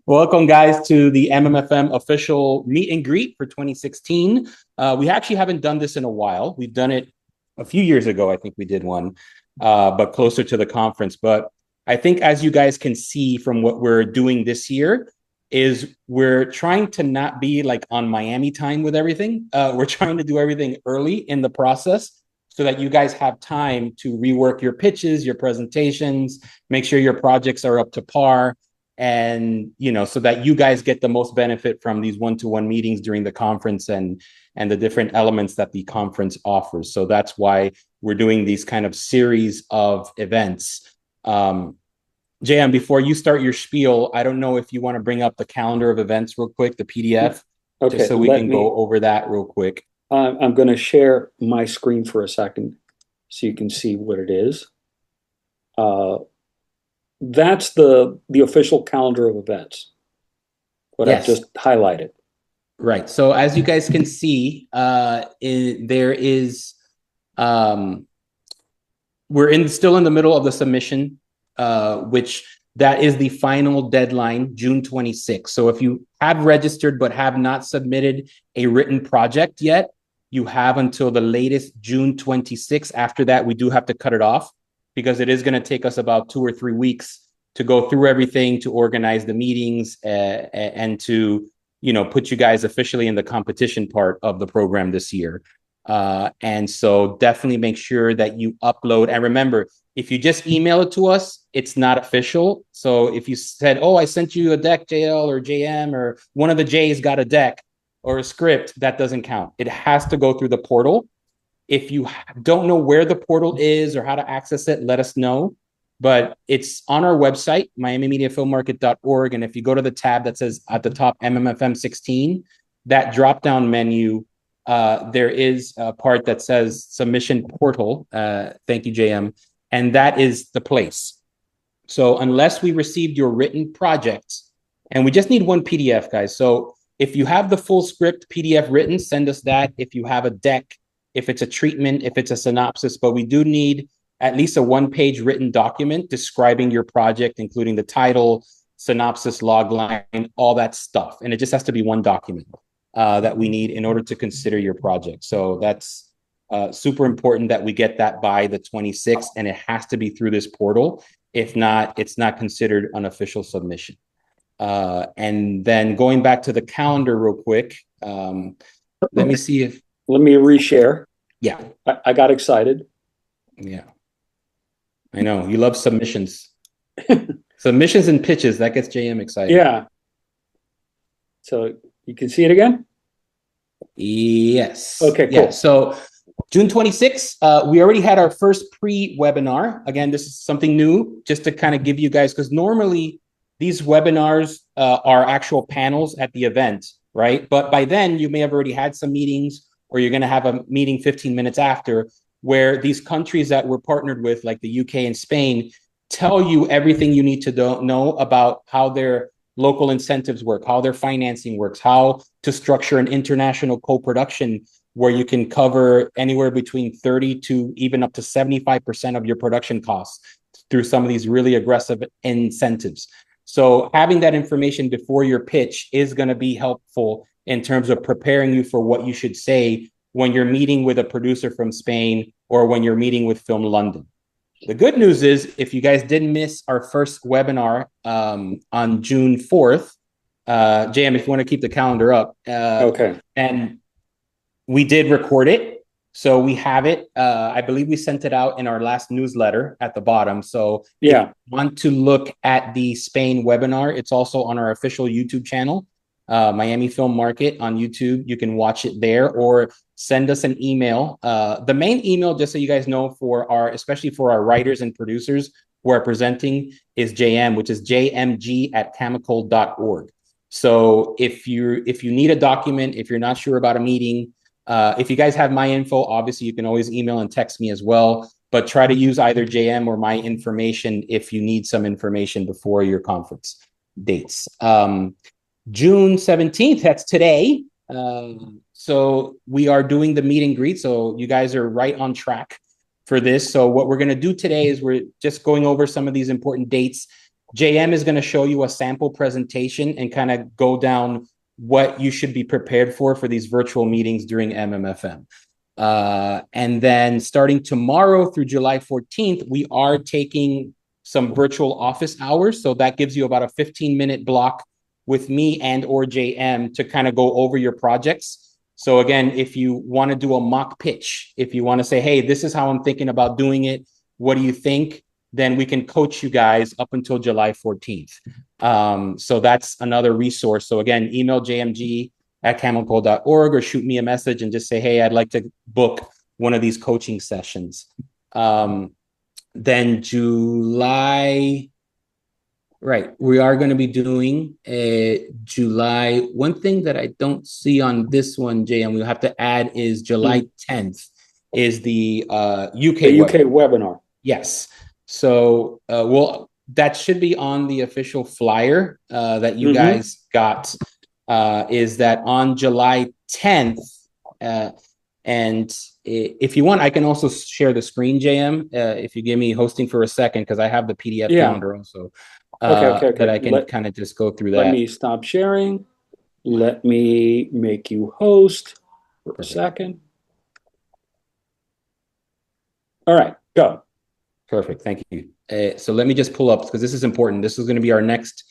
Welcome, guys, to the MMFM official meet and greet for 2016. We actually haven't done this in a while. We've done it a few years ago. I think we did one, but closer to the conference. But I think, as you guys can see from what we're doing this year, is we're trying to not be like on Miami time with everything. We're trying to do everything early in the process so that you guys have time to rework your pitches, your presentations, make sure your projects are up to par, and so that you guys get the most benefit from these one-to-one meetings during the conference and the different elements that the conference offers. So that's why we're doing these kind of series of events. JM, before you start your spiel, I don't know if you want to bring up the calendar of events real quick, the PDF, Okay, just so we can go over that real quick. I'm going to share my screen for a second so you can see what it is. That's the official calendar of events, what I've Yes. just highlighted. Right. So as you guys can see, there is, we're still in the middle of the submission, which that is the final deadline, June 26th. So if you have registered but have not submitted a written project yet, you have until the latest June 26th. After that, we do have to cut it off because it is going to take us about 2 or 3 weeks to go through everything, to organize the meetings, and to put you guys officially in the competition part of the program this year. And so definitely make sure that you upload. And remember, if you just email it to us, it's not official. So if you said, oh, I sent you a deck, JL or JM, or one of the J's got a deck or a script, that doesn't count. It has to go through the portal. If you don't know where the portal is or how to access it, let us know. But it's on our website, miamimediafilmmarket.org. And if you go to the tab that says at the top MMFM 16, that drop-down menu, there is a part that says submission portal. Thank you, JM. And that is the place. So unless we received your written projects, and we just need one PDF, guys. So if you have the full script PDF written, send us that. If you have a deck, if it's a treatment, if it's a synopsis, but we do need at least a one-page written document describing your project, including the title, synopsis, log line, all that stuff. And it just has to be one document that we need in order to consider your project. So that's super important that we get that by the 26th, and it has to be through this portal. If not, it's not considered an official submission. And then going back to the calendar real quick, let me see if... Let me reshare. Yeah. I got excited. Yeah. I know. You love submissions. Submissions and pitches, that gets JM excited. Yeah. So you can see it again? Yes. Okay, cool. Yeah. So June 26th, we already had our first pre-webinar. Again, this is something new, just to kind of give you guys, because normally these webinars are actual panels at the event, right? But by then, you may have already had some meetings, or you're going to have a meeting 15 minutes after, where these countries that we're partnered with, like the UK and Spain, tell you everything you need to know about how their local incentives work, how their financing works, how to structure an international co-production where you can cover anywhere between 30 to even up to 75% of your production costs through some of these really aggressive incentives. So having that information before your pitch is going to be helpful in terms of preparing you for what you should say when you're meeting with a producer from Spain or when you're meeting with Film London. The good news is, if you guys didn't miss our first webinar on June 4th, JM, if you want to keep the calendar up. Okay. And we did record it. So we have it. I believe we sent it out in our last newsletter at the bottom. So yeah, if you want to look at the Spain webinar, it's also on our official YouTube channel, Miami Film Market on YouTube. You can watch it there, or send us an email. The main email, just so you guys know, especially for our writers and producers who are presenting, is JM, which is jmg@chemical.org. So if you need a document, if you're not sure about a meeting, if you guys have my info, obviously you can always email and text me as well, but try to use either JM or my information if you need some information before your conference dates. June 17th, that's today. So we are doing the meet and greet. So you guys are right on track for this. So what we're going to do today is we're just going over some of these important dates JM is going to show you a sample presentation and kind of go down what you should be prepared for these virtual meetings during MMFM. And then starting tomorrow through July 14th, we are taking some virtual office hours. So that gives you about a 15-minute block with me and or JM to kind of go over your projects. So again, if you want to do a mock pitch, if you want to say, hey, this is how I'm thinking about doing it, what do you think? Then we can coach you guys up until July 14th. So that's another resource. So again, email jmg@camelco.org or shoot me a message and just say, hey, I'd like to book one of these coaching sessions. Then July, right, we are going to be doing July. One thing that I don't see on this one, Jay, and we'll have to add is July 10th is the UK webinar. Yes. So, well, that should be on the official flyer that you guys got. Is that on July 10th? And if you want, I can also share the screen, JM, if you give me hosting for a second, because I have the PDF calendar also. Okay. That I can kind of just go through that. Let me stop sharing. Let me make you host for a second. All right, go. Perfect. Thank you. So let me just pull up, because this is important. This is going to be our next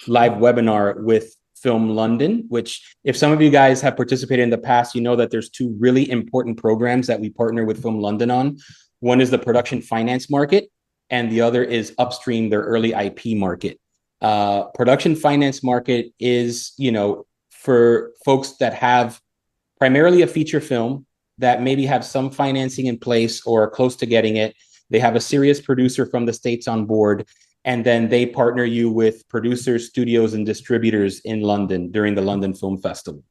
live webinar with Film London, which if some of you guys have participated in the past, you know that there's two really important programs that we partner with Film London on. One is the production finance market, and the other is Upstream, their early IP market. Production finance market is, you know, for folks that have primarily a feature film that maybe have some financing in place or are close to getting it. They have a serious producer from the States on board, and then they partner you with producers, studios, and distributors in London during the London Film Festival.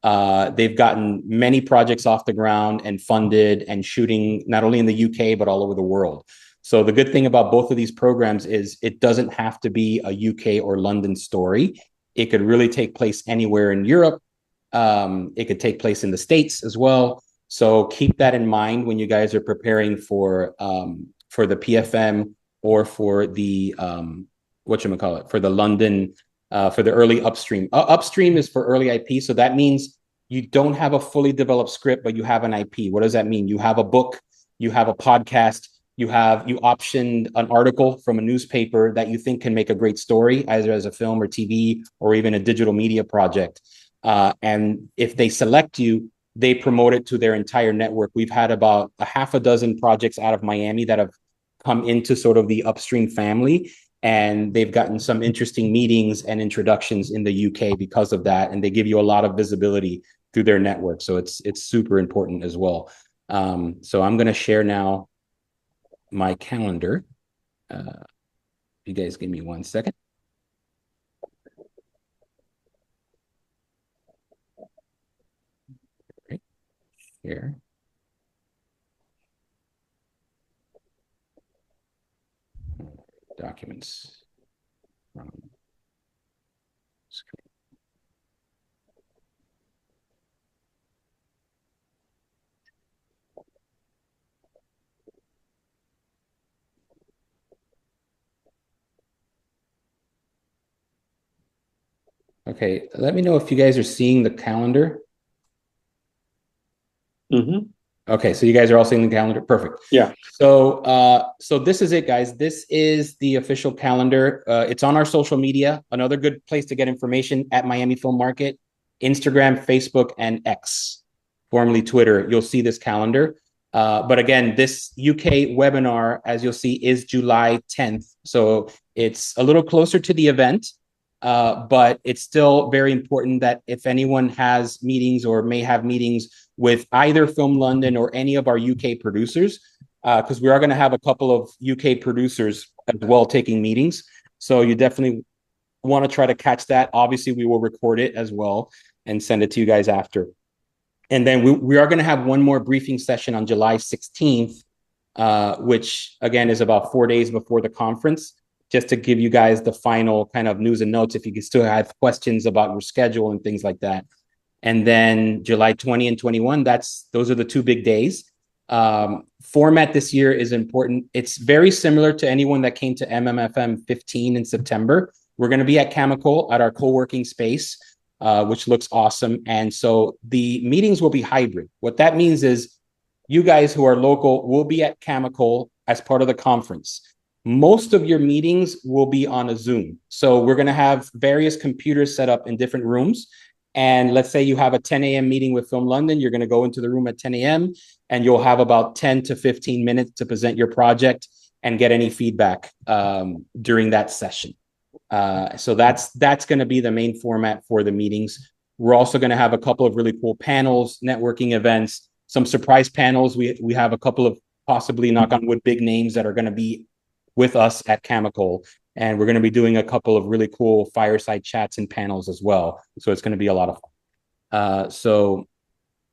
They've gotten many projects off the ground and funded and shooting not only in the UK, but all over the world. So the good thing about both of these programs is it doesn't have to be a UK or London story. It could really take place anywhere in Europe. It could take place in the States as well. So keep that in mind when you guys are preparing for the PFM or for the for the London for the early Upstream. Upstream is for early IP, so that means you don't have a fully developed script, but you have an IP. What does that mean? You have a book, you have a podcast, you optioned an article from a newspaper that you think can make a great story, either as a film or TV or even a digital media project. And if they select you, they promote it to their entire network. We've had about a half a dozen projects out of Miami that have come into sort of the Upstream family, and they've gotten some interesting meetings and introductions in the UK because of that. And they give you a lot of visibility through their network. So it's super important as well. So I'm going to share now my calendar. You guys give me 1 second. Here. Documents. Okay, let me know if you guys are seeing the calendar. Okay, so you guys are all seeing the calendar. Perfect. Yeah. So so this is it, guys. This is the official calendar. It's on our social media. Another good place to get information at Miami Film Market, Instagram, Facebook, and X, formerly Twitter. You'll see this calendar. But again, this UK webinar, as you'll see, is July 10th. So it's a little closer to the event. But it's still very important that if anyone has meetings or may have meetings with either Film London or any of our UK producers, because we are going to have a couple of UK producers as well taking meetings. So you definitely want to try to catch that. Obviously, we will record it as well and send it to you guys after. And then we are going to have one more briefing session on July 16th, which again is about 4 days before the conference, just to give you guys the final kind of news and notes if you can still have questions about your schedule and things like that. And then July 20 and 21, those are the two big days. Format this year is important. It's very similar to anyone that came to MMFM 15 in September. We're going to be at Chemical at our co-working space, which looks awesome. And so the meetings will be hybrid. What that means is you guys who are local will be at Chemical as part of the conference. Most of your meetings will be on a Zoom. So we're going to have various computers set up in different rooms. And let's say you have a 10 a.m. meeting with Film London, you're going to go into the room at 10 a.m. and you'll have about 10 to 15 minutes to present your project and get any feedback during that session. So that's going to be the main format for the meetings. We're also going to have a couple of really cool panels, networking events, some surprise panels. We have a couple of possibly, knock on wood, big names that are going to be with us at Chemical. And we're going to be doing a couple of really cool fireside chats and panels as well. So it's going to be a lot of fun. So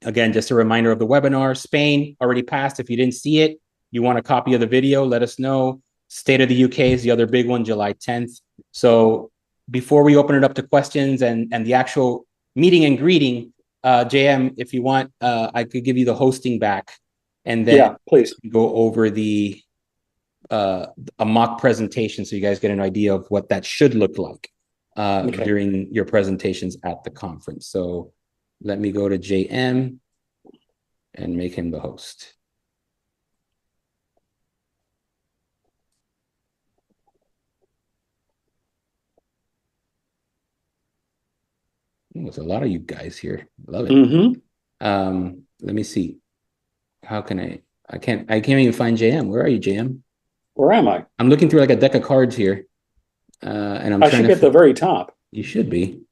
again, just a reminder of the webinar. Spain already passed. If you didn't see it, you want a copy of the video, let us know. State of the UK is the other big one, July 10th. So before we open it up to questions and the actual meeting and greeting, JM, if you want, I could give you the hosting back and then please go over the a mock presentation so you guys get an idea of what that should look like during your presentations at the conference. So let me go to JM and make him the host. There's a lot of you guys here. Love it. Let me see. How can I can't even find JM. Where are you, JM? Where am I? I'm looking through like a deck of cards here. And I'm I should be at the very top. You should be.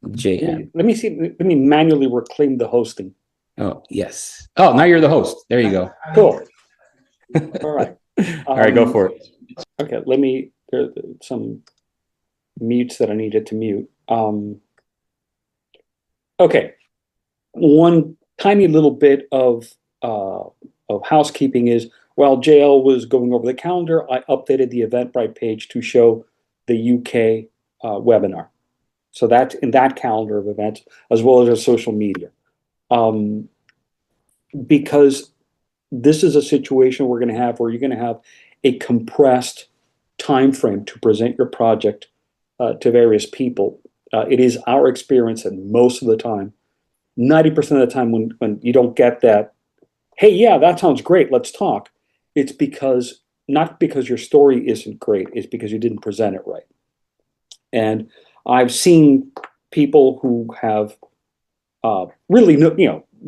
JM. Let me see. Let me manually reclaim the hosting. Oh, yes. Oh, now you're the host. There you go. Cool. All right. All right, go for it. Okay, there are some mutes that I needed to mute. Okay. One tiny little bit of housekeeping is, while JL was going over the calendar, I updated the Eventbrite page to show the UK webinar. So that's in that calendar of events, as well as our social media. Because this is a situation we're going to have where you're going to have a compressed time frame to present your project to various people. It is our experience that most of the time, 90% of the time when you don't get that, hey, yeah, that sounds great, let's talk, it's because, not because your story isn't great, it's because you didn't present it right. And I've seen people who have really,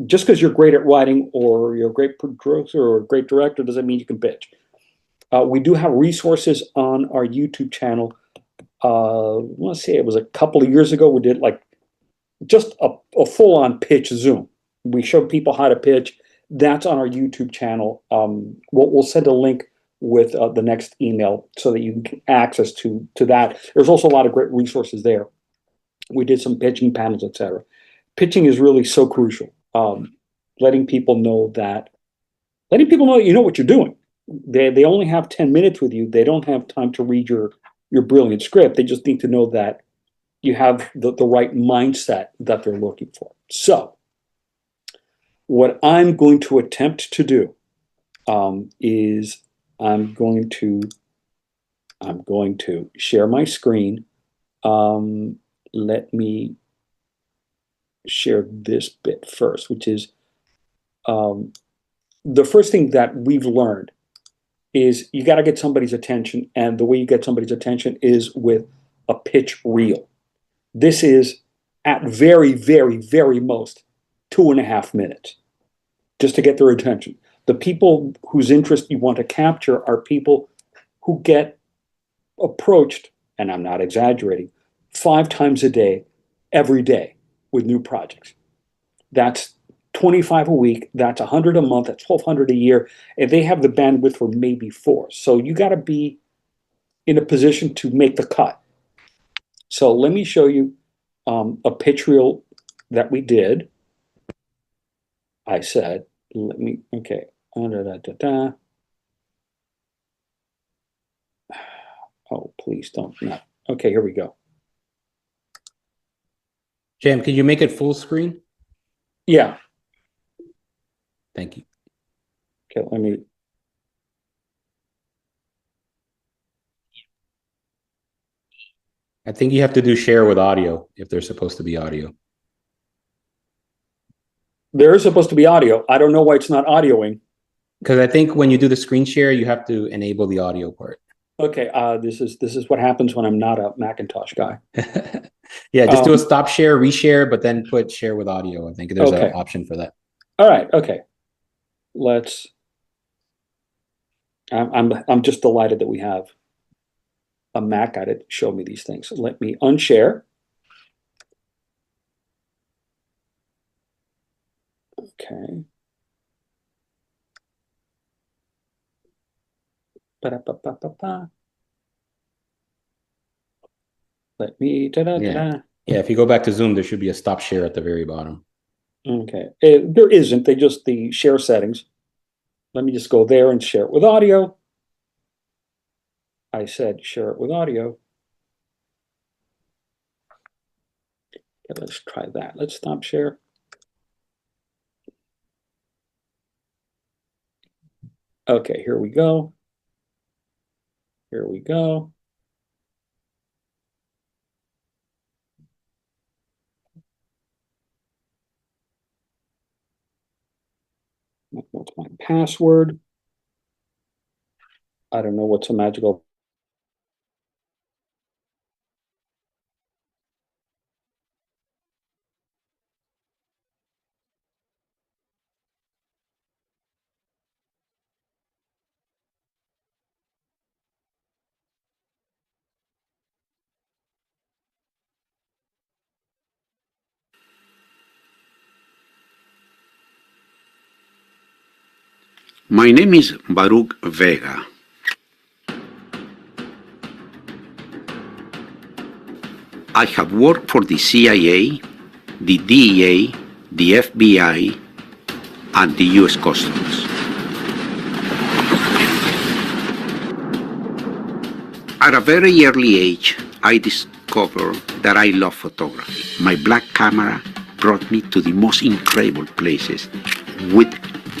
just because you're great at writing or you're a great producer or a great director doesn't mean you can pitch. We do have resources on our YouTube channel. Let's say it was a couple of years ago, we did like just a full-on pitch Zoom. We showed people how to pitch. That's on our YouTube channel. We'll send a link with the next email so that you can get access to that. There's also a lot of great resources there. We did some pitching panels, etc. Pitching is really so crucial. Letting people know you know what you're doing. They only have 10 minutes with you. They don't have time to read your brilliant script. They just need to know that you have the right mindset that they're looking for. So what I'm going to attempt to do is I'm going to share my screen. Let me share this bit first, which is the first thing that we've learned is you got to get somebody's attention, and the way you get somebody's attention is with a pitch reel. This is at very, very, very most 2.5 minutes just to get their attention. The people whose interest you want to capture are people who get approached, and I'm not exaggerating, 5 times a day, every day with new projects. That's 25 a week, that's 100 a month, that's 1,200 a year, and they have the bandwidth for maybe 4. So you got to be in a position to make the cut. So let me show you a pitch reel that we did. I said, okay. Oh, please don't. No. Okay, here we go. Jam, can you make it full screen? Yeah. Thank you. Okay, let me. I think you have to do share with audio if there's supposed to be audio. There is supposed to be audio. I don't know why it's not audioing. Because I think when you do the screen share, you have to enable the audio part. Okay, this is what happens when I'm not a Macintosh guy. Yeah, just do a stop share, reshare, but then put share with audio. I think there's Okay. an option for that. All right, okay. Let's. I'm just delighted that we have a Mac at it show me these things. Let me unshare. Okay. Ba-da-ba-ba-ba-ba. Let me Yeah, if you go back to Zoom, there should be a stop share at the very bottom. Okay. There isn't. They just the share settings. Let me just go there and share it with audio. I said share it with audio. Okay, let's try that. Let's stop share. Okay, here we go. Here we go. What's my password? I don't know what's so magical. My name is Baruch Vega. I have worked for the CIA, the DEA, the FBI, and the US Customs. At a very early age, I discovered that I love photography. My black camera brought me to the most incredible places with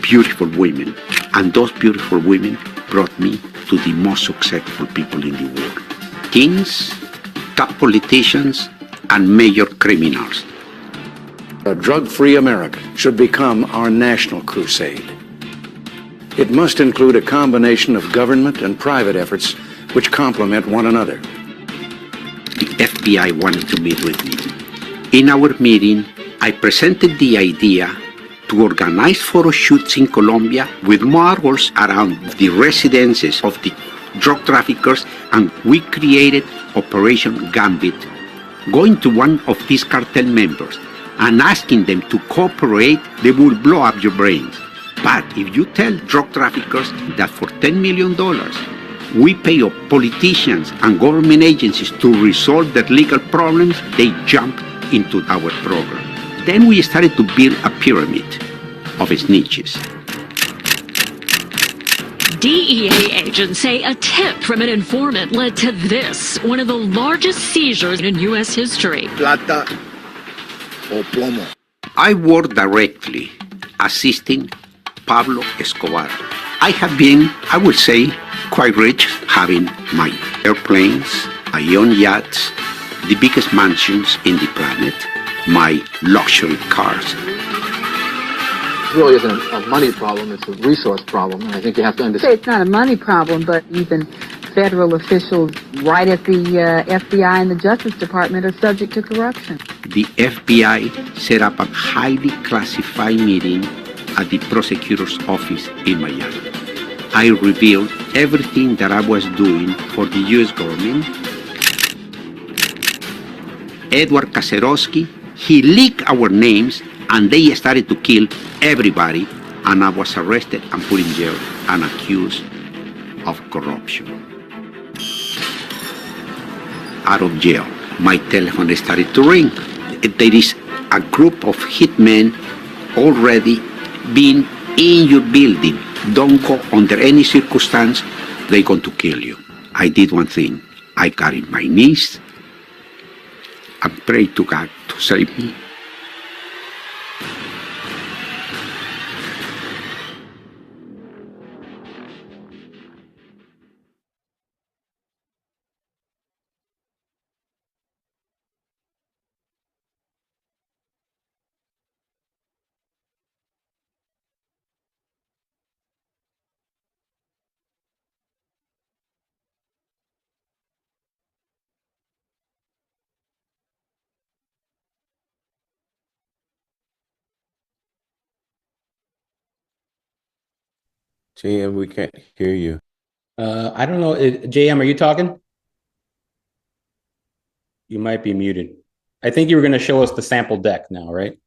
beautiful women, and those beautiful women brought me to the most successful people in the world. Kings, top politicians, and major criminals. A drug-free America should become our national crusade. It must include a combination of government and private efforts which complement one another. The FBI wanted to meet with me. In our meeting, I presented the idea to organize photo shoots in Colombia with models around the residences of the drug traffickers, and we created Operation Gambit, going to one of these cartel members and asking them to cooperate. They will blow up your brains. But if you tell drug traffickers that for $10 million, we pay politicians and government agencies to resolve their legal problems, they jump into our program. Then we started to build a pyramid of snitches. DEA agents say a tip from an informant led to this, one of the largest seizures in U.S. history. Plata o plomo. I work directly assisting Pablo Escobar. I have been, I would say, quite rich, having my airplanes, my own yachts, the biggest mansions in the planet, my luxury cars. It really isn't a money problem, it's a resource problem, and I think you have to understand. It's not a money problem, but even federal officials right at the FBI and the Justice Department are subject to corruption. The FBI set up a highly classified meeting at the prosecutor's office in Miami. I revealed everything that I was doing for the U.S. government. Edward Kacerowski, he leaked our names, and they started to kill everybody, and I was arrested and put in jail and accused of corruption. Out of jail, my telephone started to ring. There is a group of hitmen already being in your building. Don't go under any circumstance, they're going to kill you. I did one thing. I got on my knees and prayed to God to save me. JM, we can't hear you. I don't know. JM, are you talking? You might be muted. I think you were going to show us the sample deck now, right?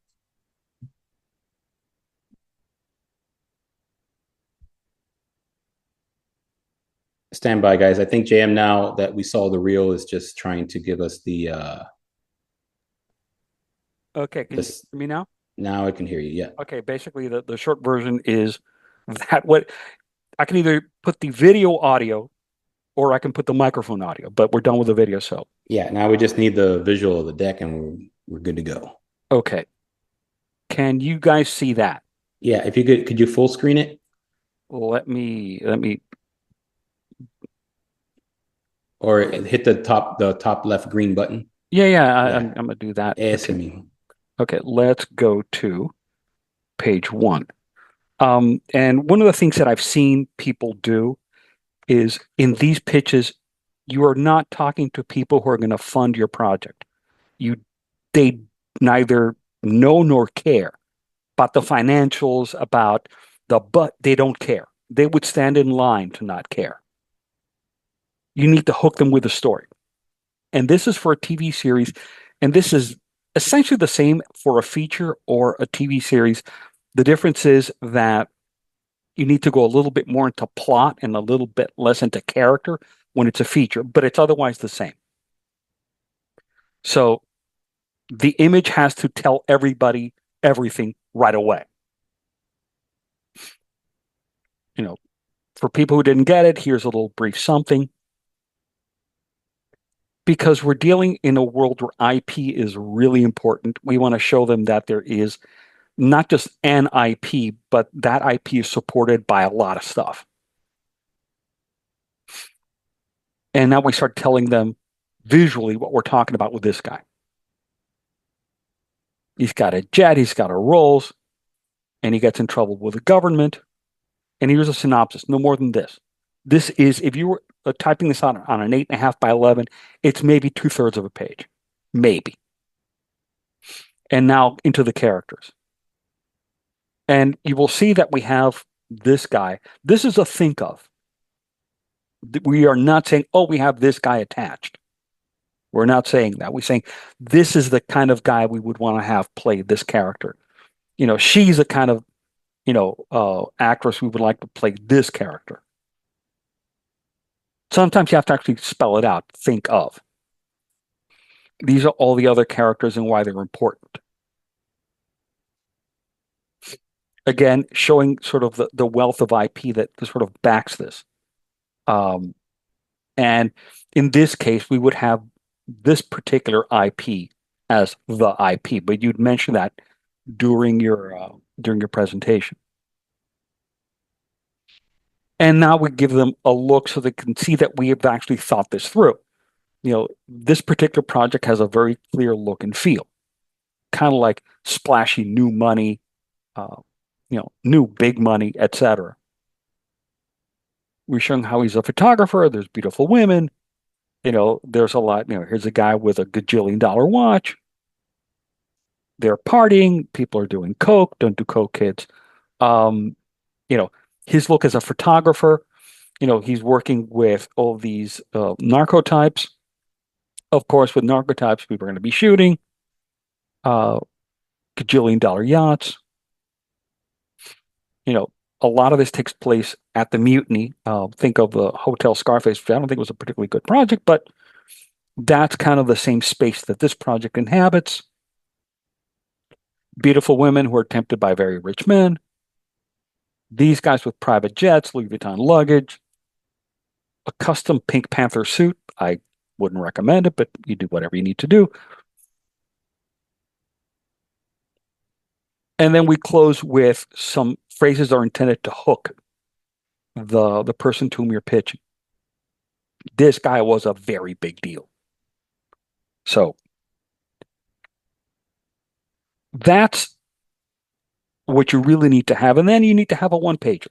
Stand by, guys. I think JM, now that we saw the reel, is just trying to give us the Okay, can you hear me now? Now I can hear you. Yeah. Okay, basically the short version is that what I can either put the video audio or I can put the microphone audio, but we're done with the video, so Yeah, now we just need the visual of the deck and we're good to go. okay. Can you guys see that? Yeah, if you could you full screen it? Let me Or hit the top left green button. yeah. I'm gonna do that. ASME. Okay, let's go to page 1. And one of the things that I've seen people do is in these pitches, you are not talking to people who are going to fund your project. They neither know nor care about the financials, but they don't care. They would stand in line to not care. You need to hook them with a story. And this is for a TV series, and this is essentially the same for a feature or a TV series. The difference is that you need to go a little bit more into plot and a little bit less into character when it's a feature, but it's otherwise the same. So the image has to tell everybody everything right away. For people who didn't get it, here's a little brief something. Because we're dealing in a world where IP is really important, we want to show them that there is not just an IP, but that IP is supported by a lot of stuff. And now we start telling them visually what we're talking about with this guy. He's got a jet, he's got a Rolls, and he gets in trouble with the government. And here's a synopsis, no more than this. This is, if you were typing this on an 8.5 by 11, it's maybe 2/3 of a page. Maybe. And now into the characters. And you will see that we have this guy. This is a think of. We are not saying, oh, we have this guy attached. We're not saying that. We're saying this is the kind of guy we would want to have play this character. She's the kind of, actress we would like to play this character. Sometimes you have to actually spell it out, think of. These are all the other characters and why they're important. Again, showing sort of the wealth of IP that sort of backs this. And in this case, we would have this particular IP as the IP, but you'd mention that during your presentation. And now we give them a look so they can see that we have actually thought this through. This particular project has a very clear look and feel, kind of like splashy new money, new big money, etc. We're showing how he's a photographer. There's beautiful women. There's a lot. Here's a guy with a gajillion-dollar watch. They're partying. People are doing coke. Don't do coke, kids. His look as a photographer. He's working with all these narcotypes. Of course, with narcotypes, people are going to be shooting. Gajillion-dollar yachts. A lot of this takes place at the Mutiny. Think of the Hotel Scarface, which I don't think was a particularly good project, but that's kind of the same space that this project inhabits. Beautiful women who are tempted by very rich men. These guys with private jets, Louis Vuitton luggage. A custom Pink Panther suit. I wouldn't recommend it, but you do whatever you need to do. And then we close with some phrases that are intended to hook the person to whom you're pitching. This guy was a very big deal. So that's what you really need to have. And then you need to have a one-pager.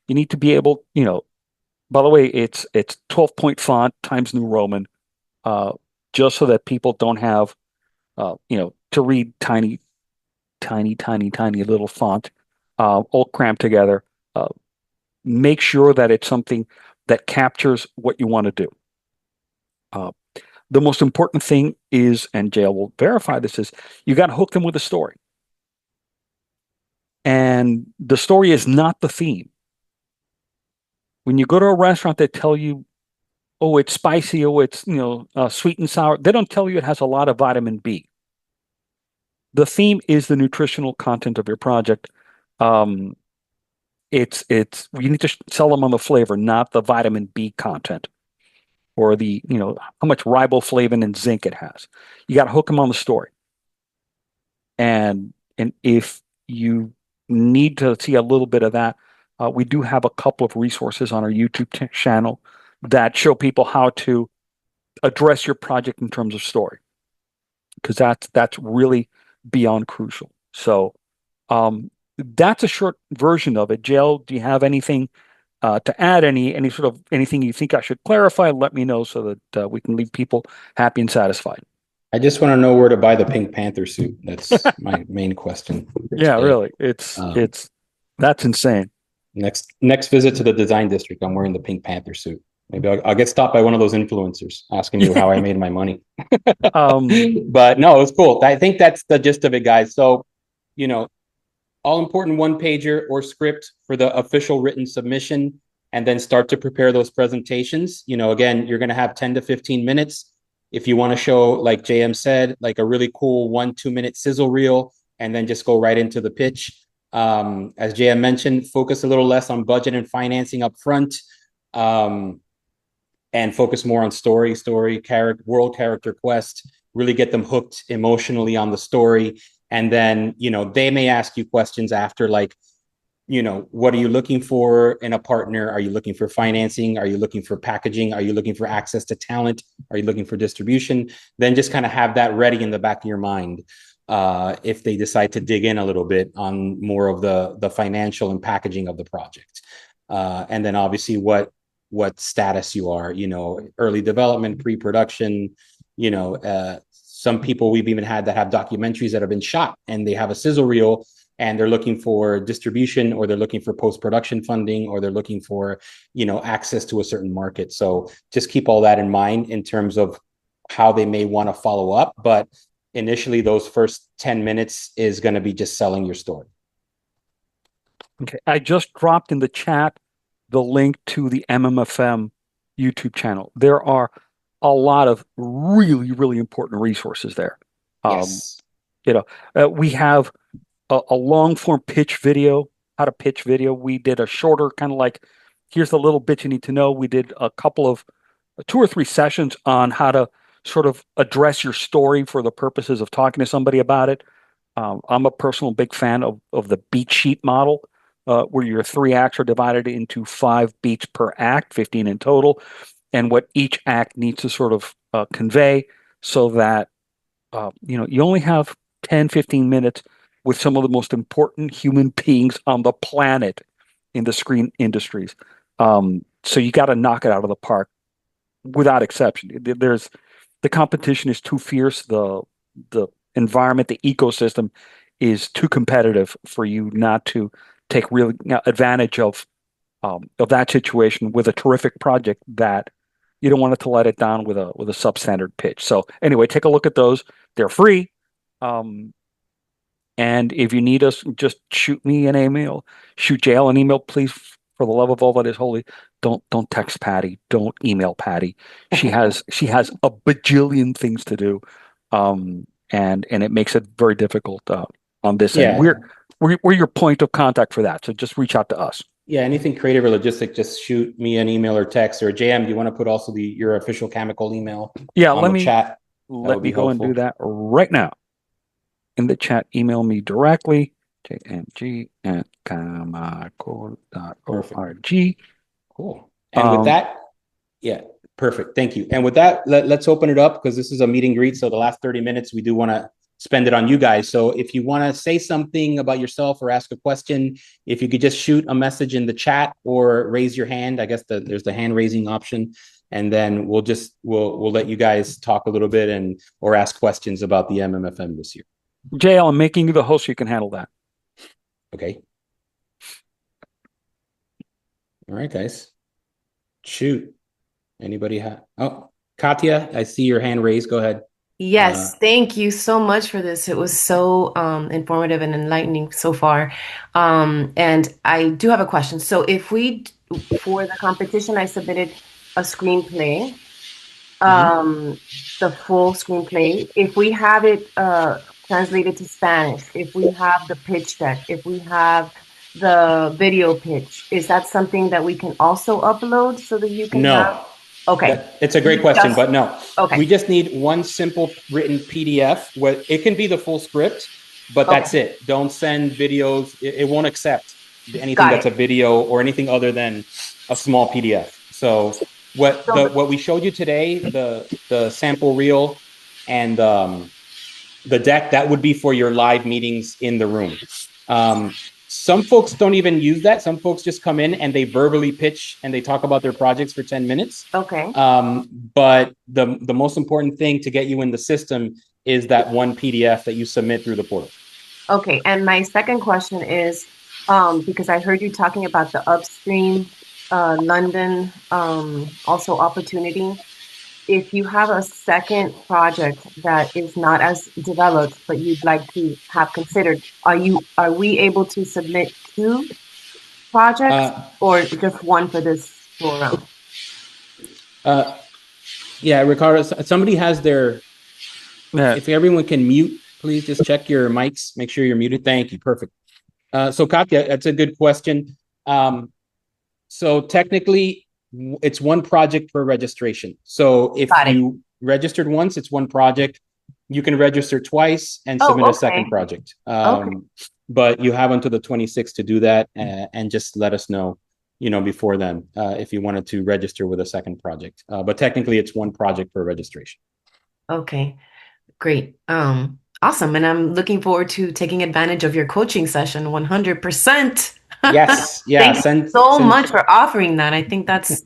You need to be able, by the way, it's 12-point font Times New Roman, just so that people don't have, to read tiny little font, all cramped together. make sure that it's something that captures what you want to do. The most important thing is, and JL will verify this, is you got to hook them with a story. And the story is not the theme. When you go to a restaurant, they tell you, oh, it's spicy, oh, it's sweet and sour. They don't tell you it has a lot of vitamin B. The theme is the nutritional content of your project. It's you need to sell them on the flavor, not the vitamin B content or the how much riboflavin and zinc it has. You got to hook them on the story. And if you need to see a little bit of that, we do have a couple of resources on our YouTube channel that show people how to address your project in terms of story, because that's really beyond crucial. So that's a short version of it. JL, do you have anything to add? Any sort of anything you think I should clarify? Let me know so that we can leave people happy and satisfied. I just want to know where to buy the Pink Panther suit. That's my main question. Yeah, really. It's that's insane. Next visit to the design district, I'm wearing the Pink Panther suit. Maybe I'll get stopped by one of those influencers asking you how I made my money. But no, it was cool. I think that's the gist of it, guys. So, all important one pager or script for the official written submission, and then start to prepare those presentations. Again, you're going to have 10 to 15 minutes. If you want to show, like JM said, like a really cool 1-2 minute sizzle reel, and then just go right into the pitch. As JM mentioned, focus a little less on budget and financing up front. And focus more on story, character, world character quest, really get them hooked emotionally on the story. And then, they may ask you questions after, like, what are you looking for in a partner? Are you looking for financing? Are you looking for packaging? Are you looking for access to talent? Are you looking for distribution? Then just kind of have that ready in the back of your mind. If they decide to dig in a little bit on more of the financial and packaging of the project. And then obviously what status you are, early development, pre-production, some people we've even had that have documentaries that have been shot and they have a sizzle reel and they're looking for distribution, or they're looking for post-production funding, or they're looking for, access to a certain market. So just keep all that in mind in terms of how they may want to follow up. But initially, those first 10 minutes is going to be just selling your story. Okay. I just dropped in the chat the link to the MMFM YouTube channel. There are a lot of really, really important resources there. Yes. We have a long form pitch video, how to pitch video. We did a shorter kind of like, here's the little bit you need to know. We did a couple of 2 or 3 sessions on how to sort of address your story for the purposes of talking to somebody about it. I'm a personal big fan of the beat sheet model, where your 3 acts are divided into 5 beats per act, 15 in total, and what each act needs to sort of convey, so that you only have 10, 15 minutes with some of the most important human beings on the planet in the screen industries. So you got to knock it out of the park without exception. The competition is too fierce. The environment, the ecosystem is too competitive for you not to take real advantage of that situation with a terrific project that you don't want to let it down with a substandard pitch. So anyway, take a look at those. They're free. And if you need us, just shoot me an email. Shoot JL an email, please. For the love of all that is holy, don't text Patty. Don't email Patty. She has a bajillion things to do, and it makes it very difficult on this end. We're your point of contact for that. So just reach out to us. Yeah, anything creative or logistic, just shoot me an email or text. Or JM, do you want to put also your official chemical email? Yeah, on the chat? Let me go and do that right now. In the chat, email me directly, jmg@chemical.org. Cool. And with that, yeah, perfect. Thank you. And with that, let's open it up, because this is a meet and greet. So the last 30 minutes, we do want to spend it on you guys. So if you want to say something about yourself or ask a question, if you could just shoot a message in the chat or raise your hand. I guess there's the hand raising option. And then we'll let you guys talk a little bit or ask questions about the MMFM this year. JL, I'm making you the host so you can handle that. Okay. All right, guys. Shoot. Anybody have? Oh, Katya, I see your hand raised. Go ahead. Yes, thank you so much for this. It was so informative and enlightening so far. And I do have a question. So if for the competition, I submitted a screenplay, the full screenplay. If we have it translated to Spanish, if we have the pitch deck, if we have the video pitch, is that something that we can also upload so that you can have? No. Okay. It's a great question, but no. Okay. We just need one simple written PDF. It can be the full script, but that's it. Don't send videos. It won't accept anything that's a video or anything other than a small PDF. So what we showed you today, the sample reel and the deck, that would be for your live meetings in the room. Some folks don't even use that. Some folks just come in and they verbally pitch and they talk about their projects for 10 minutes. Okay. But the most important thing to get you in the system is that one PDF that you submit through the portal. Okay. And my second question is, because I heard you talking about the upstream London also opportunity. If you have a second project that is not as developed, but you'd like to have considered, are we able to submit 2 projects or just one for this go around? Yeah, Ricardo, somebody has their, if everyone can mute, please just check your mics, make sure you're muted. Thank you. Perfect. So Katya, that's a good question. So technically, it's one project per registration. So if you registered once, it's one project. You can register twice and submit a second project. But you have until the 26th to do that, and just let us know, before then, if you wanted to register with a second project. But technically, it's one project per registration. Okay, great. Awesome. And I'm looking forward to taking advantage of your coaching session 100%. Yes. Yeah. Thank you so much for offering that. I think that's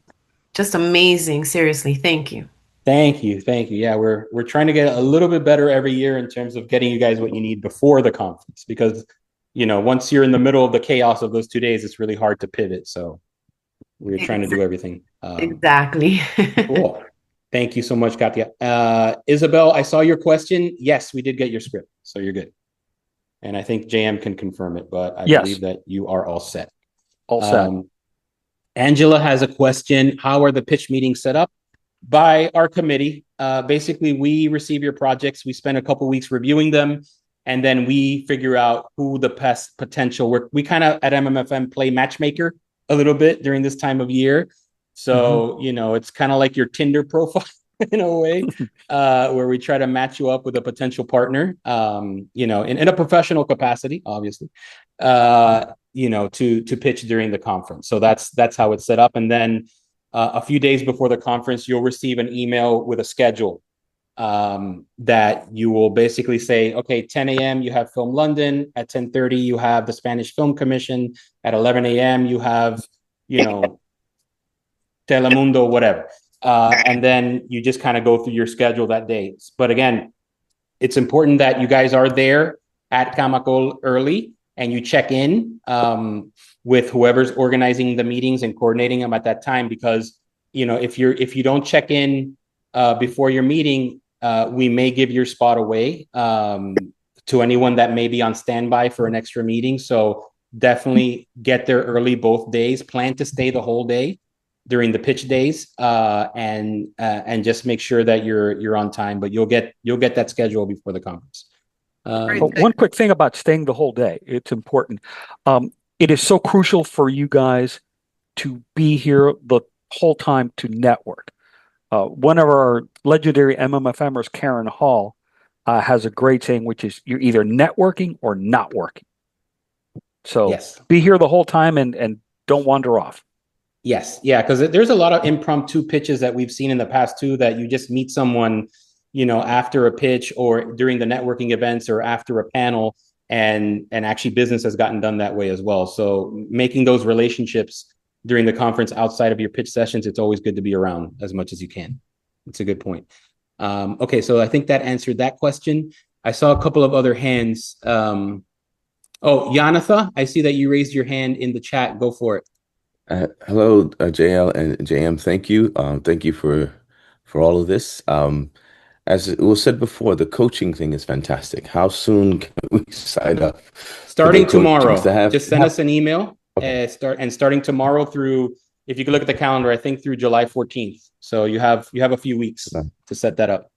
just amazing. Seriously. Thank you. Thank you. Yeah, we're trying to get a little bit better every year in terms of getting you guys what you need before the conference, because, once you're in the middle of the chaos of those 2 days, it's really hard to pivot. So we're trying to do everything. Exactly. Cool. Thank you so much, Katya. Isabel, I saw your question. Yes, we did get your script, so you're good. And I think JM can confirm it, but I believe that you are all set. All set. Angela has a question. How are the pitch meetings set up? By our committee. Basically, we receive your projects. We spend a couple weeks reviewing them, and then we figure out who the best potential work. We kind of at MMFM play matchmaker a little bit during this time of year. So, it's kind of like your Tinder profile in a way, where we try to match you up with a potential partner, in a professional capacity, obviously, to pitch during the conference. So that's how it's set up. And then a few days before the conference, you'll receive an email with a schedule that you will basically say, okay, 10 a.m. you have Film London. At 10:30 you have the Spanish Film Commission. At 11 a.m. you have, Telemundo, whatever. And then you just kind of go through your schedule that day. But again, it's important that you guys are there at Camacol early and you check in with whoever's organizing the meetings and coordinating them at that time, because if you don't check in before your meeting, we may give your spot away to anyone that may be on standby for an extra meeting. So definitely get there early both days. Plan to stay the whole day during the pitch days, and just make sure that you're on time. But you'll get that schedule before the conference. One quick thing about staying the whole day, it's important. It is so crucial for you guys to be here the whole time to network. One of our legendary MMFMers, Karen Hall, has a great saying, which is you're either networking or not working. So be here the whole time and don't wander off. Yes. Yeah. Because there's a lot of impromptu pitches that we've seen in the past too, that you just meet someone, after a pitch or during the networking events or after a panel, and actually business has gotten done that way as well. So making those relationships during the conference outside of your pitch sessions, it's always good to be around as much as you can. It's a good point. Okay. So I think that answered that question. I saw a couple of other hands. Janatha, I see that you raised your hand in the chat. Go for it. Hello, JL and JM. Thank you. Thank you for all of this. As it was said before, the coaching thing is fantastic. How soon can we sign up for the Starting coachings to tomorrow, just send us an email. Starting tomorrow through, if you could look at the calendar, I think through July 14th. So you have a few weeks to set that up.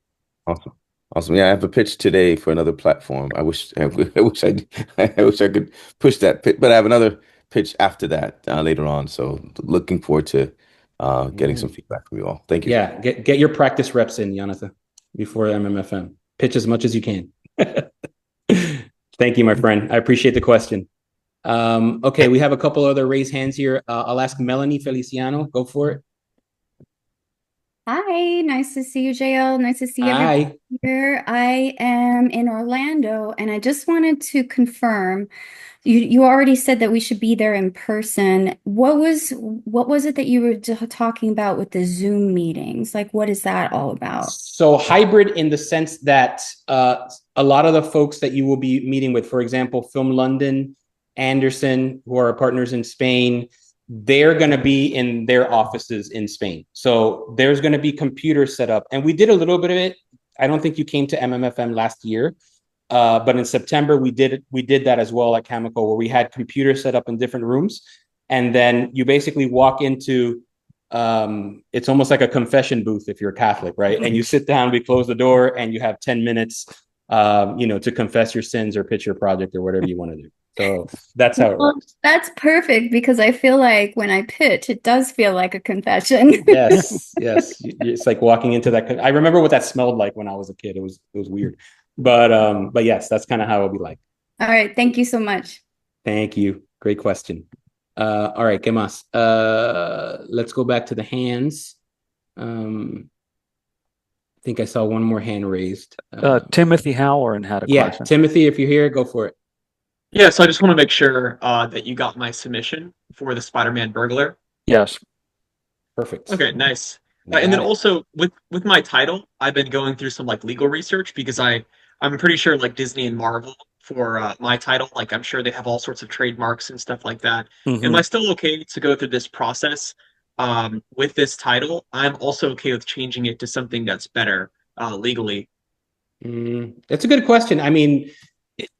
Awesome. Awesome. Yeah, I have a pitch today for another platform. I wish I wish I could push that pitch, but I have another pitch after that later on. So looking forward to getting some feedback from you all. Thank you. Yeah, get your practice reps in, Jonathan, before MMFM. Pitch as much as you can. Thank you, my friend. I appreciate the question. Okay, we have a couple other raised hands here. I'll ask Melanie Feliciano. Go for it. Hi, nice to see you, JL. Nice to see Hi. everybody here. I am in Orlando, and I just wanted to confirm. You already said that we should be there in person. What was it that you were talking about with the Zoom meetings? Like, what is that all about? So hybrid in the sense that a lot of the folks that you will be meeting with, for example, Film London, Anderson, who are our partners in Spain, they're going to be in their offices in Spain. So there's going to be computers set up. And we did a little bit of it. I don't think you came to MMFM last year. But in September, we did that as well at Chemical, where we had computers set up in different rooms. And then you basically walk into, it's almost like a confession booth if you're Catholic, right? And you sit down, we close the door, and you have 10 minutes, to confess your sins or pitch your project or whatever you want to do. So that's how it works. That's perfect because I feel like when I pitch, it does feel like a confession. Yes. It's like walking into that. I remember what that smelled like when I was a kid. It was weird. But yes, that's kind of how it'll be like. All right. Thank you so much. Thank you. Great question. All right, ¿qué más? Let's go back to the hands. I think I saw one more hand raised. Timothy Halloran had a question. Timothy, if you're here, go for it. Yeah, so I just want to make sure that you got my submission for the Spider-Man burglar. Yes. Perfect. Okay, nice. And then also with my title, I've been going through some like legal research because I'm pretty sure like Disney and Marvel for my title, like I'm sure they have all sorts of trademarks and stuff like that. Am I still okay to go through this process with this title? I'm also okay with changing it to something that's better legally. That's a good question. I mean,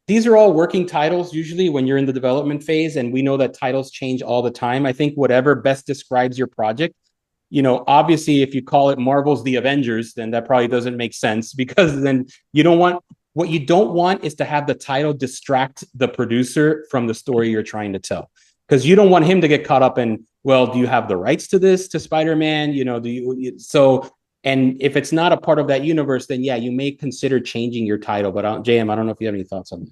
these are all working titles usually when you're in the development phase, and we know that titles change all the time. I think whatever best describes your project. Obviously, if you call it Marvel's The Avengers, then that probably doesn't make sense because then what you don't want is to have the title distract the producer from the story you're trying to tell. Because you don't want him to get caught up in, well, do you have the rights to this, to Spider-Man? And if it's not a part of that universe, then yeah, you may consider changing your title. But JM, I don't know if you have any thoughts on that.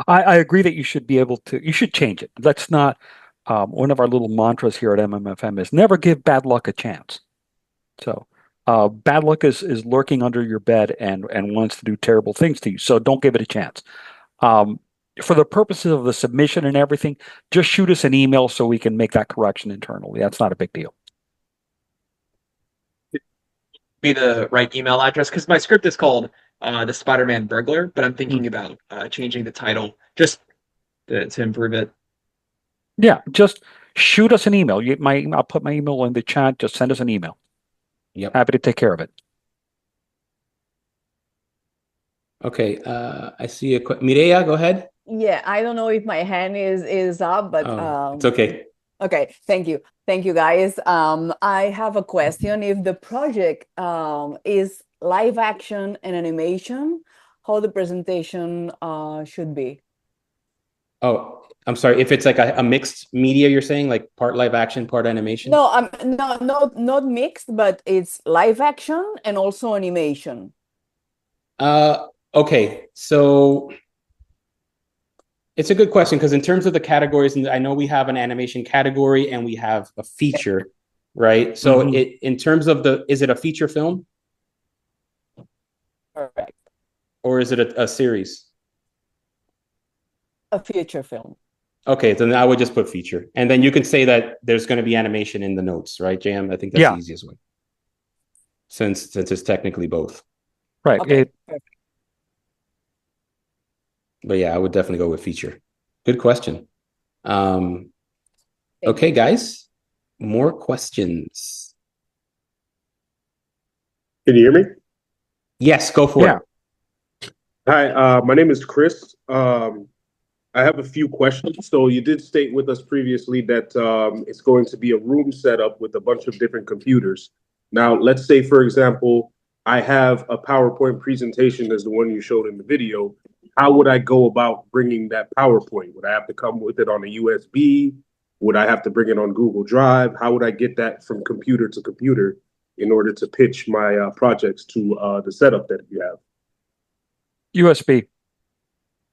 I agree that you should change it. That's not one of our little mantras here at MMFM is never give bad luck a chance. So bad luck is lurking under your bed and wants to do terrible things to you. So don't give it a chance. For the purposes of the submission and everything, just shoot us an email so we can make that correction internally. That's not a big deal. Be the right email address because my script is called the Spider-Man Burglar, but I'm thinking about changing the title just to improve it. Yeah, just shoot us an email. I'll put my email in the chat. Just send us an email. Yep. Happy to take care of it. Okay. I see Mireya, go ahead. Yeah, I don't know if my hand is up, but it's okay. Okay, thank you. Thank you, guys. I have a question. If the project is live action and animation, how the presentation should be? Oh, I'm sorry. If it's like a mixed media, you're saying like part live action, part animation? No, not mixed, but it's live action and also animation. Okay, so it's a good question because in terms of the categories, and I know we have an animation category and we have a feature, right? So in terms of is it a feature film? Correct. Or is it a series? A feature film. Okay, then I would just put feature. And then you can say that there's going to be animation in the notes, right, JM? I think that's the easiest way. Since it's technically both. Right. Okay. But yeah, I would definitely go with feature. Good question. Okay, guys. more questions? Can you hear me? Yes, go for it. Hi, my name is Chris. I have a few questions. So you did state with us previously that it's going to be a room setup with a bunch of different computers. Now, let's say, for example, I have a PowerPoint presentation as the one you showed in the video. How would I go about bringing that PowerPoint? Would I have to come with it on a USB? Would I have to bring it on Google Drive? How would I get that from computer to computer in order to pitch my projects to the setup that you have? USB.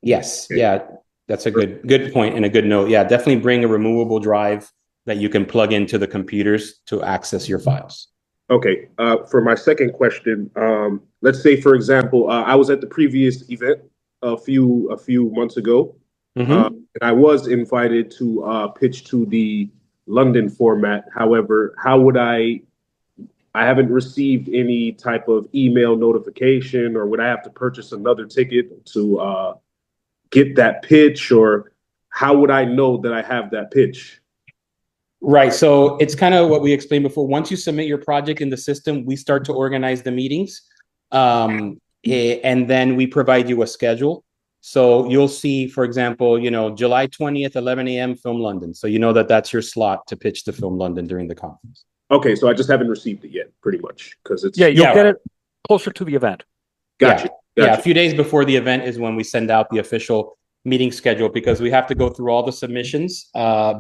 Yes. Yeah. That's a good point and a good note. Yeah, definitely bring a removable drive that you can plug into the computers to access your files. Okay. For my second question, let's say, for example, I was at the previous event a few months ago, and I was invited to pitch to the London format. However, how would I haven't received any type of email notification, or would I have to purchase another ticket to get that pitch, or how would I know that I have that pitch? Right. So it's kind of what we explained before. Once you submit your project in the system, we start to organize the meetings. And then we provide you a schedule. So you'll see, for example, July 20th, 11 a.m. Film London. So you know that that's your slot to pitch to Film London during the conference. Okay. So I just haven't received it yet, pretty much, because it's... You'll get it closer to the event. Gotcha. Yeah, a few days before the event is when we send out the official meeting schedule, because we have to go through all the submissions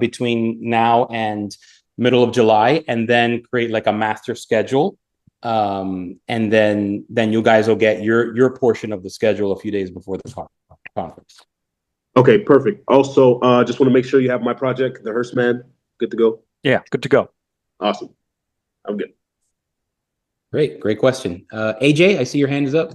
between now and middle of July, and then create like a master schedule. And then you guys will get your portion of the schedule a few days before the conference. Okay, perfect. Also, just want to make sure you have my project, The Hearst Man, good to go? Yeah, good to go. Awesome. I'm good. Great question. AJ, I see your hand is up.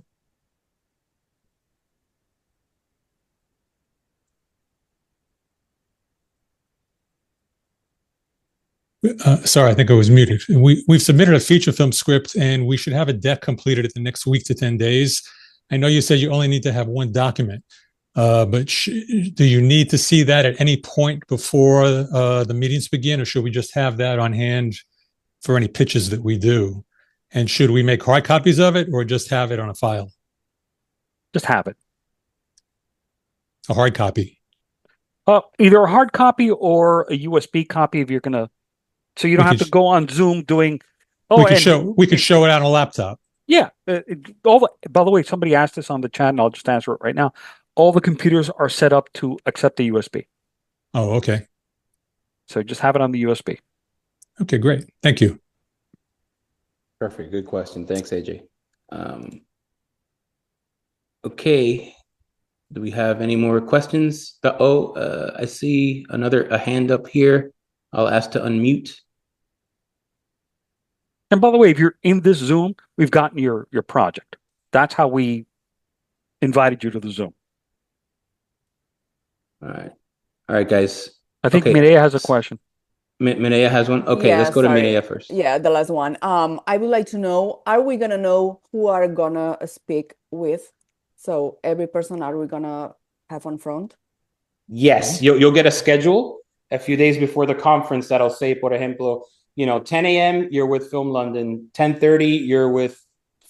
Sorry, I think I was muted. We've submitted a feature film script, and we should have a deck completed in the next week to 10 days. I know you said you only need to have one document, but do you need to see that at any point before the meetings begin, or should we just have that on hand for any pitches that we do? And should we make hard copies of it, or just have it on a file? Just have it. A hard copy. Either a hard copy or a USB copy if you're going to... So you don't have to go on Zoom doing. We could show it on a laptop. Yeah. By the way, somebody asked this on the chat, and I'll just answer it right now. All the computers are set up to accept the USB. Oh, okay. So just have it on the USB. Okay, great. Thank you. Perfect. Good question. Thanks, AJ. Okay. Do we have any more questions? I see a hand up here. I'll ask to unmute. And by the way, if you're in this Zoom, we've gotten your project. That's how we invited you to the Zoom. All right, guys. I think Mireya has a question. Mireya has one? Okay, Yeah, let's go sorry. to Mireya first. Yeah, the last one. I would like to know, are we going to know who are going to speak with? So every person are we going to have on front? Yes, you'll get a schedule a few days before the conference that'll say, por ejemplo, 10 a.m. you're with Film London, 10:30 you're with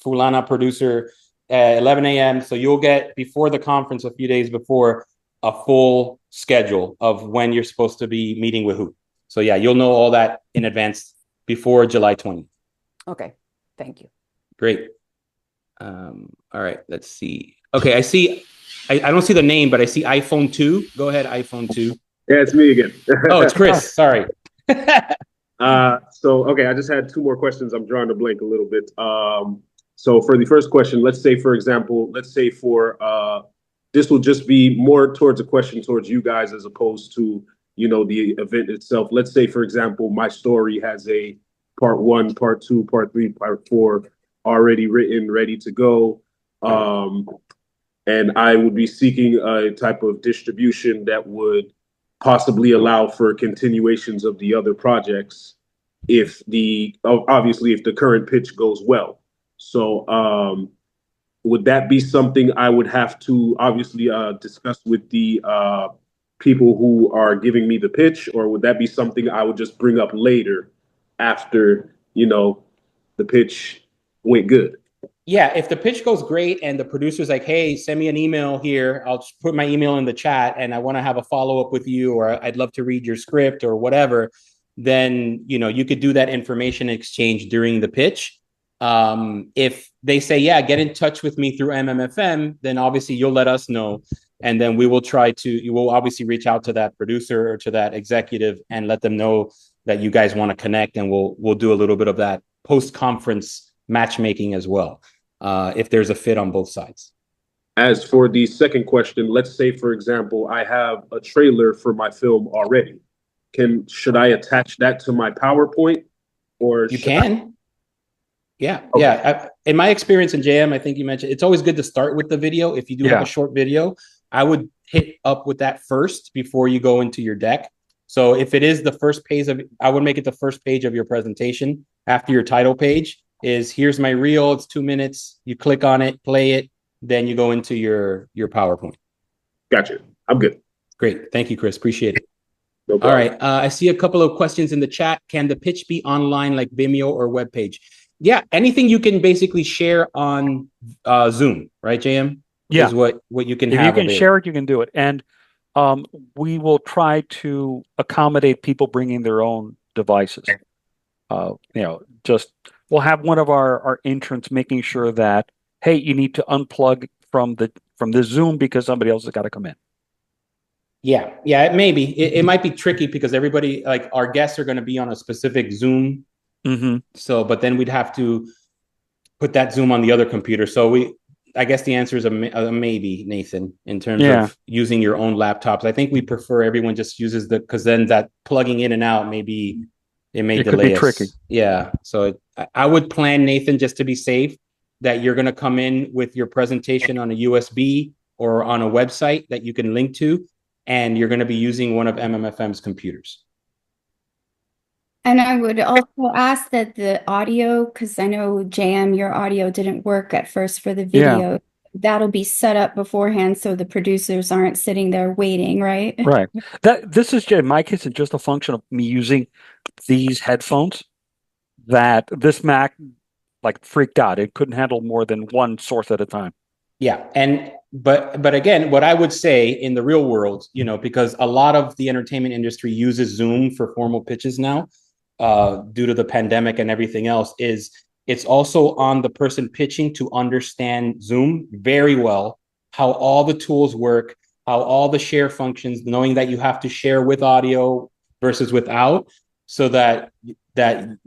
Fulana producer, 11 a.m. So you'll get before the conference, a few days before, a full schedule of when you're supposed to be meeting with who. So yeah, you'll know all that in advance before July 20th. Okay, thank you. Great. All right, let's see. Okay, I don't see the name, but I see iPhone 2. Go ahead, iPhone 2. Yeah, it's me again. Oh, it's Chris. Sorry. Okay, I just had two more questions. I'm drawing a blank a little bit. So for the first question, let's say, for example, this will just be more towards a question towards you guys as opposed to, the event itself. Let's say, for example, my story has a part 1, part 2, part 3, part 4 already written, ready to go. And I would be seeking a type of distribution that would possibly allow for continuations of the other projects obviously if the current pitch goes well. So would that be something I would have to obviously discuss with the people who are giving me the pitch, or would that be something I would just bring up later after, the pitch went good? Yeah, if the pitch goes great and the producer's like, hey, send me an email here, I'll just put my email in the chat and I want to have a follow-up with you, or I'd love to read your script or whatever, then, you could do that information exchange during the pitch. If they say, yeah, get in touch with me through MMFM, then obviously you'll let us know. And then you will obviously reach out to that producer or to that executive and let them know that you guys want to connect. And we'll do a little bit of that post-conference matchmaking as well, if there's a fit on both sides. As for the second question, let's say, for example, I have a trailer for my film already. Should I attach that to my PowerPoint, or you can? Yeah. Okay. Yeah. In my experience in JM, I think you mentioned it's always good to start with the video. If you do have a short video, I would hit up with that first before you go into your deck. So if it is the first page I would make it the first page of your presentation after your title page. Here's my reel. It's 2 minutes. You click on it, play it, then you go into your PowerPoint. Gotcha. I'm good. Great. Thank you, Chris. Appreciate it. No problem. All right. I see a couple of questions in the chat. Can the pitch be online like Vimeo or web page? Yeah, anything you can basically share on Zoom, right, JM? Yeah. Is what you can if have. If you can share it, you can do it. And we will try to accommodate people bringing their own devices. We'll have one of our interns making sure that, hey, you need to unplug from the Zoom because somebody else has got to come in. Yeah, it may be. It might be tricky because everybody, like our guests, are going to be on a specific Zoom. Mm-hmm. So, but then we'd have to put that Zoom on the other computer. So I guess the answer is a maybe, Nathan, in terms of using your own laptops. I think we prefer everyone just uses because then that plugging in and out it may delay us. Tricky. Yeah. So I would plan, Nathan, just to be safe, that you're going to come in with your presentation on a USB or on a website that you can link to, and you're going to be using one of MMFM's computers. And I would also ask that the audio, because I know, JM, your audio didn't work at first for the video. Yeah. That'll be set up beforehand so the producers aren't sitting there waiting, right? Right. This is, in my case, it's just a function of me using these headphones that this Mac freaked out. It couldn't handle more than one source at a time. Yeah. But again, what I would say in the real world, because a lot of the entertainment industry uses Zoom for formal pitches now, due to the pandemic and everything else, is it's also on the person pitching to understand Zoom very well, how all the tools work, how all the share functions, knowing that you have to share with audio versus without, so that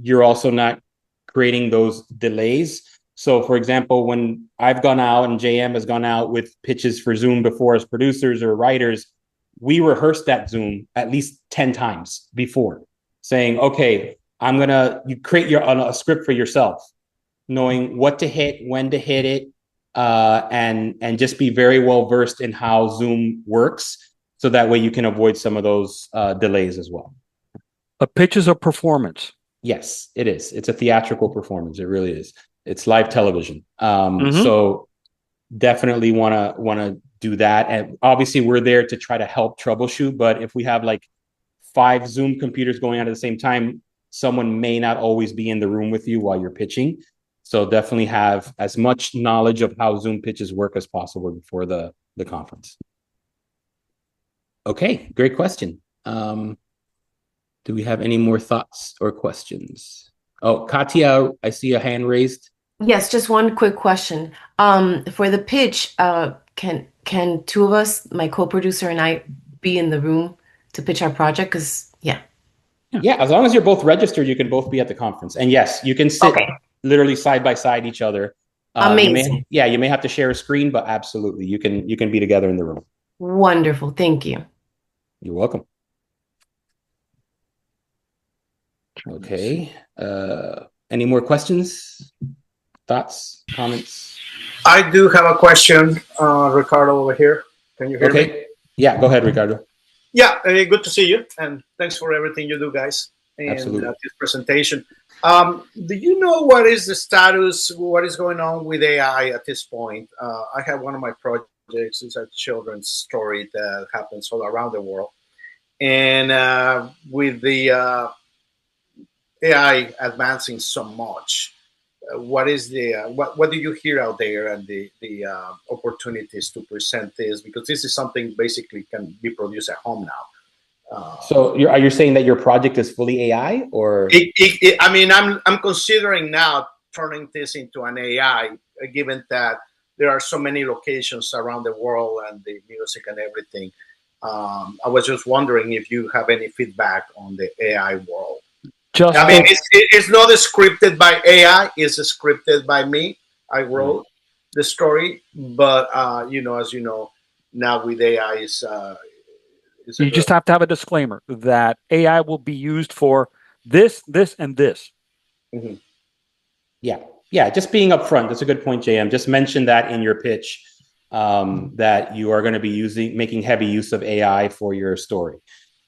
you're also not creating those delays. So, for example, when I've gone out and JM has gone out with pitches for Zoom before as producers or writers, we rehearsed that Zoom at least 10 times before, saying, okay, you create a script for yourself, knowing what to hit, when to hit it, and just be very well versed in how Zoom works. So that way you can avoid some of those delays as well. A pitch is a performance. Yes, it is. It's a theatrical performance. It really is. It's live television. So definitely want to do that. And obviously we're there to try to help troubleshoot. But if we have 5 Zoom computers going on at the same time, someone may not always be in the room with you while you're pitching. So definitely have as much knowledge of how Zoom pitches work as possible before the conference. Okay, great question. Do we have any more thoughts or questions? Oh, Katia, I see a hand raised. Yes, just one quick question. For the pitch, can 2 of us, my co-producer and I, be in the room to pitch our project? Because yeah, as long as you're both registered, you can both be at the conference. And yes, you can sit literally side by side each other. Amazing. You may have to share a screen, but absolutely, you can be together in the room. Wonderful. Thank you. You're welcome. Okay. Any more questions, thoughts, comments? I do have a question, Ricardo, over here. Can you hear me? Yeah, go ahead, Ricardo. Yeah, good to see you, and thanks for everything you do, guys, in this presentation. Do you know what is the status, what is going on with AI at this point? I have one of my projects, it's a children's story that happens all around the world. And with the AI advancing so much, what is the what do you hear out there and the opportunities to present this? Because this is something basically can be produced at home now. So are you saying that your project is fully AI, or? I mean, I'm considering now turning this into an AI, given that there are so many locations around the world and the music and everything. I was just wondering if you have any feedback on the AI world. I mean, it's not scripted by AI; it's scripted by me. I wrote the story, but as you know, now with AI is. You just have to have a disclaimer that AI will be used for this, this, and this. Mm-hmm. Yeah. Just being upfront. That's a good point, JM. Just mention that in your pitch, that you are going to be making heavy use of AI for your story.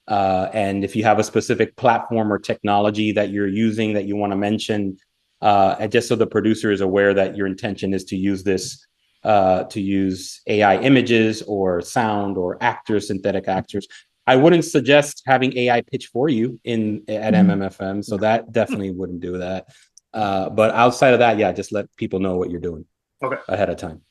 And if you have a specific platform or technology that you're using that you want to mention, and just so the producer is aware that your intention is to use this, to use AI images or sound or synthetic actors. I wouldn't suggest having AI pitch for you at MMFM, so that definitely wouldn't do that. But outside of that, yeah, just let people know what you're doing ahead of time.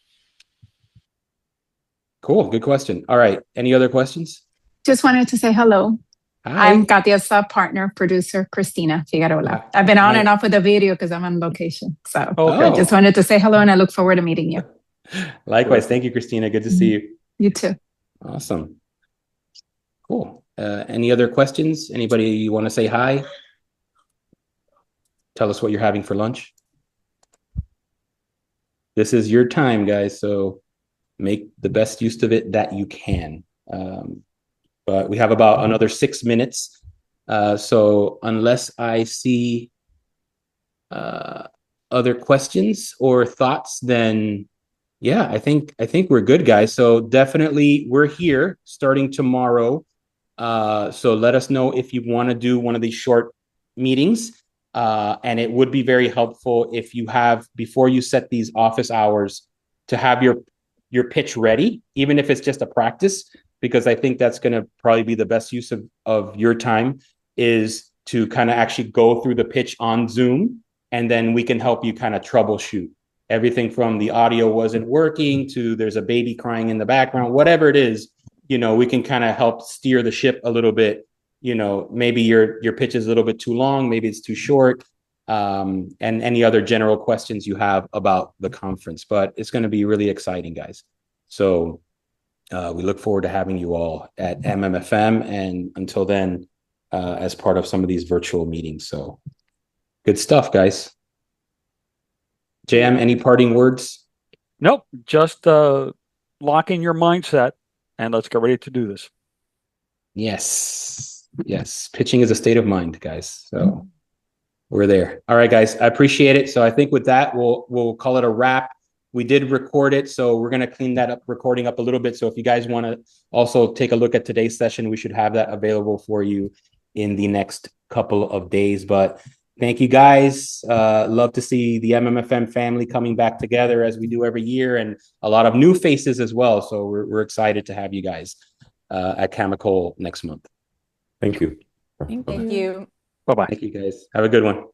Cool, good question. All right, any other questions? Just wanted to say hello. Hi. I'm Katya's partner, producer, Christina Figueroa. I've been on and off with the video because I'm on location. So I just wanted to say hello, and I look forward to meeting you. Likewise. Thank you, Christina. Good to see you. You too. Awesome. Cool. Any other questions? Anybody you want to say hi? Tell us what you're having for lunch. This is your time, guys, so make the best use of it that you can. But we have about another 6 minutes. So unless I see other questions or thoughts, then yeah, I think we're good, guys. So definitely we're here starting tomorrow. So let us know if you want to do one of these short meetings. And it would be very helpful if you have, before you set these office hours, to have your pitch ready, even if it's just a practice, because I think that's going to probably be the best use of your time, is to kind of actually go through the pitch on Zoom, and then we can help you kind of troubleshoot everything from the audio wasn't working to there's a baby crying in the background, whatever it is, we can kind of help steer the ship a little bit. Maybe your pitch is a little bit too long, maybe it's too short, and any other general questions you have about the conference. But it's going to be really exciting, guys. So we look forward to having you all at MMFM, and until then, as part of some of these virtual meetings. So good stuff, guys. JM, any parting words? Nope. Just lock in your mindset and let's get ready to do this. Yes. Pitching is a state of mind, guys. So we're there. All right, guys. I appreciate it. So I think with that, we'll call it a wrap. We did record it, so we're going to clean that recording up a little bit. So if you guys want to also take a look at today's session, we should have that available for you in the next couple of days. But thank you, guys. Love to see the MMFM family coming back together as we do every year, and a lot of new faces as well. So we're excited to have you guys at Chemical next month. Thank you. Thank you. Bye-bye. Thank you, guys. Have a good one.